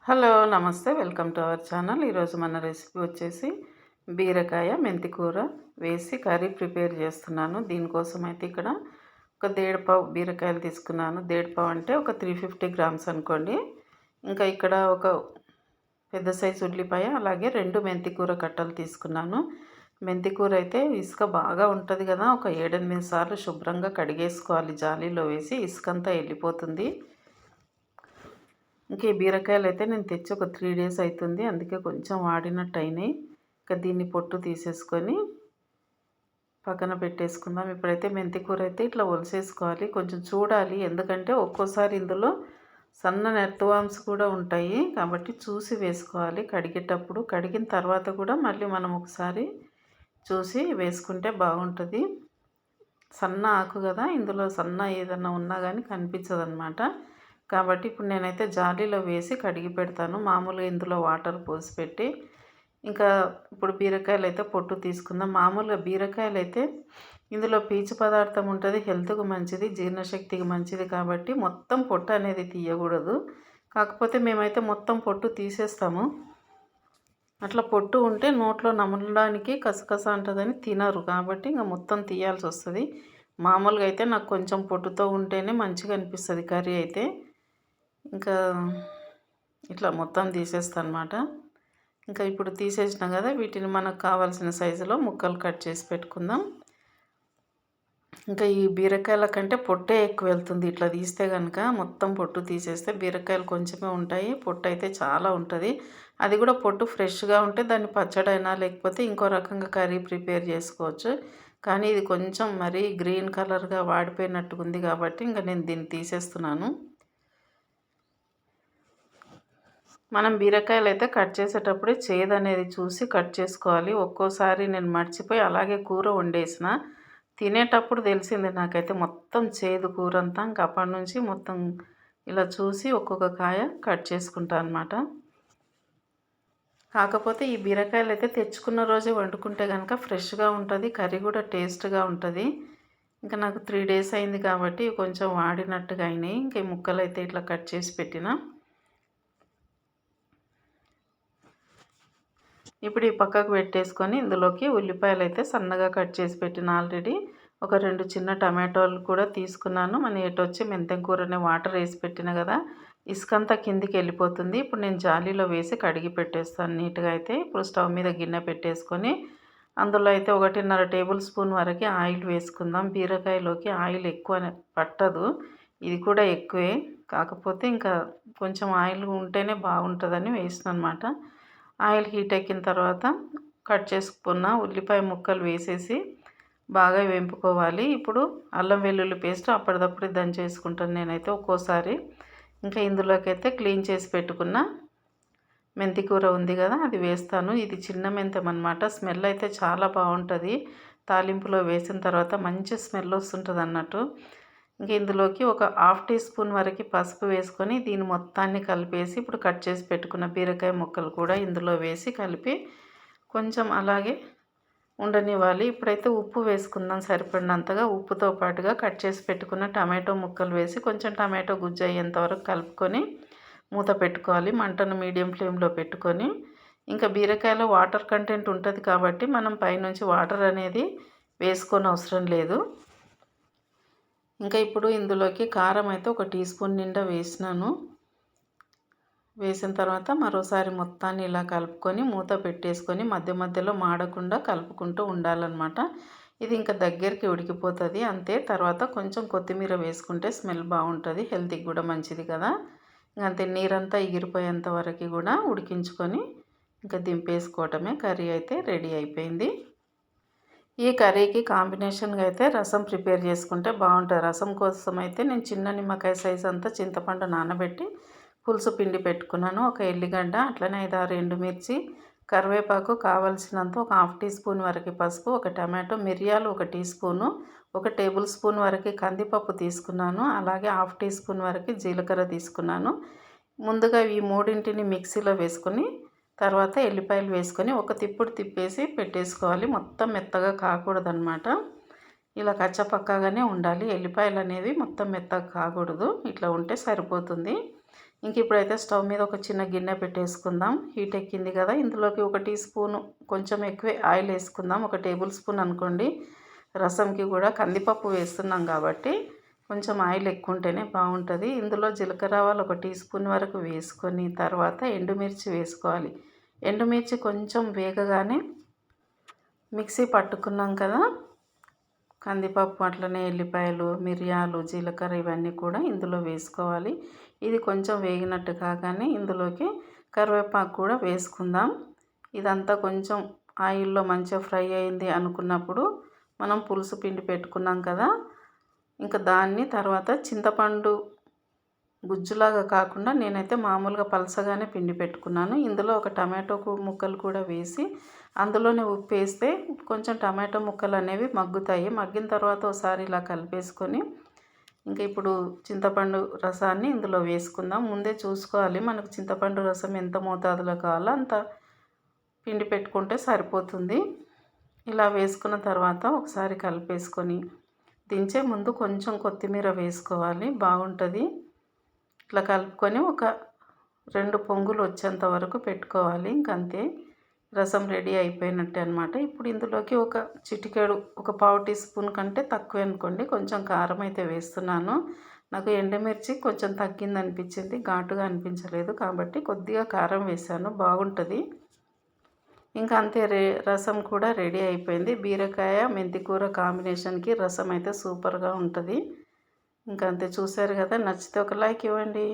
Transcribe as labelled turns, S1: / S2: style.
S1: Hello నమస్తే welcome to our channel. ఈరోజు మన రెసిపీ వచ్చేసి బీరకాయ మెంతి కూర వేసి కర్రీ ప్రిపేర్ చేస్తున్నాను. దీనికోసం అయితే ఇక్కడ ఒక 1.5 బీరకాయలు తీసుకున్నాను. 1.5 అంటే ఒక 350 గ్రామ్స్ అనుకోండి. ఇంకా ఇక్కడ ఒక పెద్ద సైజు ఉల్లిపాయ, అలాగే 2 మెంతి కూర కట్టలు తీసుకున్నాను. మెంతి కూర అయితే ఇసుక బాగా ఉంటుంది కదా, ఒక 7-8 సార్లు శుభ్రంగా కడిగేసుకోవాలి. జాలీలో వేసి ఇసుకంతా వెళ్ళిపోతుంది. ఇంకా ఈ బీరకాయలు అయితే నేను తెచ్చి ఒక 3 డేస్ అవుతుంది, అందుకే కొంచెం వాడినట్టు అయినాయి. ఇంకా దీన్ని పొట్టు తీసేసుకొని పక్కన పెట్టేసుకుందాం. ఇప్పుడైతే మెంతి కూర అయితే ఇట్లా ఒలిసేసుకోవాలి. కొంచెం చూడాలి, ఎందుకంటే ఒక్కోసారి ఇందులో సన్న నెత్తవామ్స్ కూడా ఉంటాయి, కాబట్టి చూసి వేసుకోవాలి కడిగేటప్పుడు. కడిగిన తర్వాత కూడా మళ్ళీ మనం ఒకసారి చూసి వేసుకుంటే బాగుంటుంది. సన్న ఆకు కదా, ఇందులో సన్న ఏదన్నా ఉన్నా కానీ కనిపించదు అన్నమాట. కాబట్టి ఇప్పుడు నేనైతే జాలీలో వేసి కడిగి పెడతాను. మామూలుగా ఇందులో వాటర్ పోసి పెట్టి ఇంకా ఇప్పుడు బీరకాయలు అయితే పొట్టు తీసుకుందాం. మామూలుగా బీరకాయలు అయితే ఇందులో పీచు పదార్థం ఉంటుంది, హెల్త్కు మంచిది, జీర్ణశక్తికి మంచిది. కాబట్టి మొత్తం పొట్టు అనేది తీయకూడదు. కాకపోతే మేమైతే మొత్తం పొట్టు తీసేస్తాము. అట్లా పొట్టు ఉంటే నోట్లో నమలడానికి కసకస అంటుందని తినరు, కాబట్టి ఇంకా మొత్తం తీయాల్సి వస్తుంది. మామూలుగా అయితే నాకు కొంచెం పొట్టుతో ఉంటేనే మంచిగా అనిపిస్తుంది కర్రీ అయితే. ఇంకా ఇట్లా మొత్తం తీసేస్తాను అన్నమాట. ఇంకా ఇప్పుడు తీసేసినాం కదా, వీటిని మనకు కావాల్సిన సైజులో ముక్కలు కట్ చేసి పెట్టుకుందాం. ఇంకా ఈ బీరకాయల కంటే పొట్టే ఎక్కువ వెళ్తుంది. ఇట్లా తీస్తే కనుక మొత్తం పొట్టు తీసేస్తే బీరకాయలు కొంచెమే ఉంటాయి, పొట్టు అయితే చాలా ఉంటుంది. అది కూడా పొట్టు ఫ్రెష్గా ఉంటే దాన్ని పచ్చడైనా లేకపోతే ఇంకో రకంగా కర్రీ ప్రిపేర్ చేసుకోవచ్చు. కానీ ఇది కొంచెం మరీ గ్రీన్ కలర్గా వాడిపోయినట్టుగా ఉంది, కాబట్టి ఇంకా నేను దీన్ని తీసేస్తున్నాను. మనం బీరకాయలు అయితే కట్ చేసేటప్పుడే చేదు అనేది చూసి కట్ చేసుకోవాలి. ఒక్కోసారి నేను మర్చిపోయి అలాగే కూర వండేసిన, తినేటప్పుడు తెలిసింది నాకైతే మొత్తం చేదు కూర అంతా. ఇంక అప్పటి నుంచి మొత్తం ఇలా చూసి ఒక్కొక్క కాయ కట్ చేసుకుంటాను అన్నమాట. కాకపోతే ఈ బీరకాయలు అయితే తెచ్చుకున్న రోజే వండుకుంటే కనుక ఫ్రెష్గా ఉంటుంది, కర్రీ కూడా టేస్ట్గా ఉంటుంది. ఇంకా నాకు 3 డేస్ అయింది కాబట్టి కొంచెం వాడినట్టుగా అయినాయి. ఇంక ఈ ముక్కలు అయితే ఇట్లా కట్ చేసి పెట్టిన. ఇప్పుడు ఈ పక్కకు పెట్టేసుకొని ఇందులోకి ఉల్లిపాయలు అయితే సన్నగా కట్ చేసి పెట్టిన. ఆల్రెడీ ఒక 2 చిన్న టమాటోలు కూడా తీసుకున్నాను. మన వచ్చి మెంతం కూరనే వాటర్ వేసి పెట్టిన కదా, ఇసుకంతా కిందికి వెళ్ళిపోతుంది. ఇప్పుడు నేను జాలీలో వేసి కడిగి పెట్టేస్తాను నీట్గా. అయితే ఇప్పుడు స్టవ్ మీద గిన్నె పెట్టేసుకొని అందులో అయితే 1.5 టేబుల్ స్పూన్ వరకు ఆయిల్ వేసుకుందాం. బీరకాయలోకి ఆయిల్ ఎక్కువ పట్టదు, ఇది కూడా ఎక్కువే. కాకపోతే ఇంకా కొంచెం ఆయిల్ ఉంటేనే బాగుంటుందని వేసిన అనమాట. ఆయిల్ హీట్ ఎక్కిన తర్వాత కట్ చేసుకున్న ఉల్లిపాయ ముక్కలు వేసేసి బాగా వేంపుకోవాలి. ఇప్పుడు అల్లం వెల్లుల్లి పేస్ట్ అప్పటిదప్పుడు దంచేసుకుంటాను నేనైతే ఒక్కోసారి. ఇంకా ఇందులోకి అయితే క్లీన్ చేసి పెట్టుకున్న మెంతి కూర ఉంది కదా, అది వేస్తాను. ఇది చిన్న మెంతం అన్నమాట. స్మెల్ అయితే చాలా బాగుంటుంది. తాలింపులో వేసిన తర్వాత మంచి స్మెల్ వస్తుంటుంది అన్నట్టు. ఇంక ఇందులోకి ఒక 1/2 టీ స్పూన్ వరకు పసుపు వేసుకొని దీన్ని మొత్తాన్ని కలిపేసి ఇప్పుడు కట్ చేసి పెట్టుకున్న బీరకాయ ముక్కలు కూడా ఇందులో వేసి కలిపి కొంచెం అలాగే ఉండనివ్వాలి. ఇప్పుడైతే ఉప్పు వేసుకుందాం సరిపడినంతగా. ఉప్పుతో పాటుగా కట్ చేసి పెట్టుకున్న టమాటో ముక్కలు వేసి కొంచెం టమాటో గుజ్జు అయ్యేంత వరకు కలుపుకొని మూత పెట్టుకోవాలి. మంటను మీడియం ఫ్లేమ్లో పెట్టుకొని ఇంకా బీరకాయలో వాటర్ కంటెంట్ ఉంటుంది కాబట్టి మనం పైనుంచి వాటర్ అనేది వేసుకోని అవసరం లేదు. ఇంకా ఇప్పుడు ఇందులోకి కారం అయితే 1 టీ స్పూన్ నిండా వేసినాను. వేసిన తర్వాత మరోసారి మొత్తాన్ని ఇలా కలుపుకొని మూత పెట్టేసుకొని మధ్య మధ్యలో మాడకుండా కలుపుకుంటూ ఉండాలన్నమాట. ఇది ఇంకా దగ్గరికి ఉడికిపోతుంది అంతే. తర్వాత కొంచెం కొత్తిమీర వేసుకుంటే స్మెల్ బాగుంటుంది, హెల్త్కి కూడా మంచిది కదా. అంతే, నీరంతా ఎగిరిపోయేంత వరకు కూడా ఉడికించుకొని ఇంకా దింపేసుకోవటమే. కర్రీ అయితే రెడీ అయిపోయింది. ఈ కర్రీకి కాంబినేషన్గా అయితే రసం ప్రిపేర్ చేసుకుంటే బాగుంటుంది. రసం కోసం అయితే నేను చిన్న నిమ్మకాయ సైజ్ అంతా చింతపండు నానబెట్టి పులుసు పిండి పెట్టుకున్నాను. ఒక ఎల్లిగడ్డ, అట్లనే 5-6 ఎండుమిర్చి, కరివేపాకు, కావాల్సినంత ఒక 1/2 టీ స్పూన్ వరకు పసుపు, ఒక టమాటో, మిరియాలు 1 టీ స్పూను, 1 టేబుల్ స్పూన్ వరకు కందిపప్పు తీసుకున్నాను. అలాగే 1/2 టీ స్పూన్ వరకు జీలకర్ర తీసుకున్నాను. ముందుగా ఈ మూడింటిని మిక్సీలో వేసుకొని తర్వాత ఎల్లిపాయలు వేసుకొని ఒక తిప్పుడు తిప్పేసి పెట్టేసుకోవాలి. మొత్తం మెత్తగా కాకూడదన్నమాట, ఇలా కచ్చపక్కగానే ఉండాలి. ఎల్లిపాయలు అనేవి మొత్తం మెత్తగా కాకూడదు, ఇట్లా ఉంటే సరిపోతుంది. ఇంక ఇప్పుడైతే స్టవ్ మీద ఒక చిన్న గిన్నె పెట్టేసుకుందాం. హీట్ ఎక్కింది కదా, ఇందులోకి 1 టీ స్పూను కొంచెం ఎక్కువే ఆయిల్ వేసుకుందాం. 1 టేబుల్ స్పూన్ అనుకోండి. రసంకి కూడా కందిపప్పు వేస్తున్నాం కాబట్టి కొంచెం ఆయిల్ ఎక్కువ ఉంటేనే బాగుంటుంది. ఇందులో జీలకర్ర ఆవాలు 1 టీ స్పూన్ వరకు వేసుకొని తర్వాత ఎండుమిర్చి వేసుకోవాలి. ఎండుమిర్చి కొంచెం వేగగానే మిక్సీ పట్టుకున్నాం కదా కందిపప్పు, అట్లనే ఎల్లిపాయలు, మిరియాలు, జీలకర్ర ఇవన్నీ కూడా ఇందులో వేసుకోవాలి. ఇది కొంచెం వేగినట్టు కాగానే ఇందులోకి కరివేపాకు కూడా వేసుకుందాం. ఇదంతా కొంచెం ఆయిల్లో మంచిగా ఫ్రై అయింది అనుకున్నప్పుడు మనం పులుసు పిండి పెట్టుకున్నాం కదా, ఇంకా దాన్ని తర్వాత చింతపండు గుజ్జులాగా కాకుండా నేనైతే మామూలుగా పలసగానే పిండి పెట్టుకున్నాను. ఇందులో ఒక టమాటో ముక్కలు కూడా వేసి అందులోనే ఉప్పు వేస్తే కొంచెం టమాటో ముక్కలు అనేవి మగ్గుతాయి. మగ్గిన తర్వాత ఒకసారి ఇలా కలిపేసుకొని ఇంకా ఇప్పుడు చింతపండు రసాన్ని ఇందులో వేసుకుందాం. ముందే చూసుకోవాలి మనకు చింతపండు రసం ఎంత మోతాదులో కావాలో అంత పిండి పెట్టుకుంటే సరిపోతుంది. ఇలా వేసుకున్న తర్వాత ఒకసారి కలిపేసుకొని దించే ముందు కొంచెం కొత్తిమీర వేసుకోవాలి, బాగుంటుంది. ఇట్లా కలుపుకొని ఒక 2 పొంగులు వచ్చేంత వరకు పెట్టుకోవాలి. ఇంకంతే, రసం రెడీ అయిపోయినట్టే అనమాట. ఇప్పుడు ఇందులోకి ఒక చిటికెడు, ఒక పావు టీ స్పూన్ కంటే తక్కువే అనుకోండి, కొంచెం కారం అయితే వేస్తున్నాను. నాకు ఎండుమిర్చి కొంచెం తగ్గింది అనిపించింది, ఘాటుగా అనిపించలేదు కాబట్టి కొద్దిగా కారం వేసాను, బాగుంటుంది. ఇంకా అంతే, రసం కూడా రెడీ అయిపోయింది. బీరకాయ మెంతికూర కాంబినేషన్కి రసం అయితే సూపర్గా ఉంటుంది. ఇంకా అంతే, చూసారు కదా, నచ్చితే ఒక లైక్ ఇవ్వండి.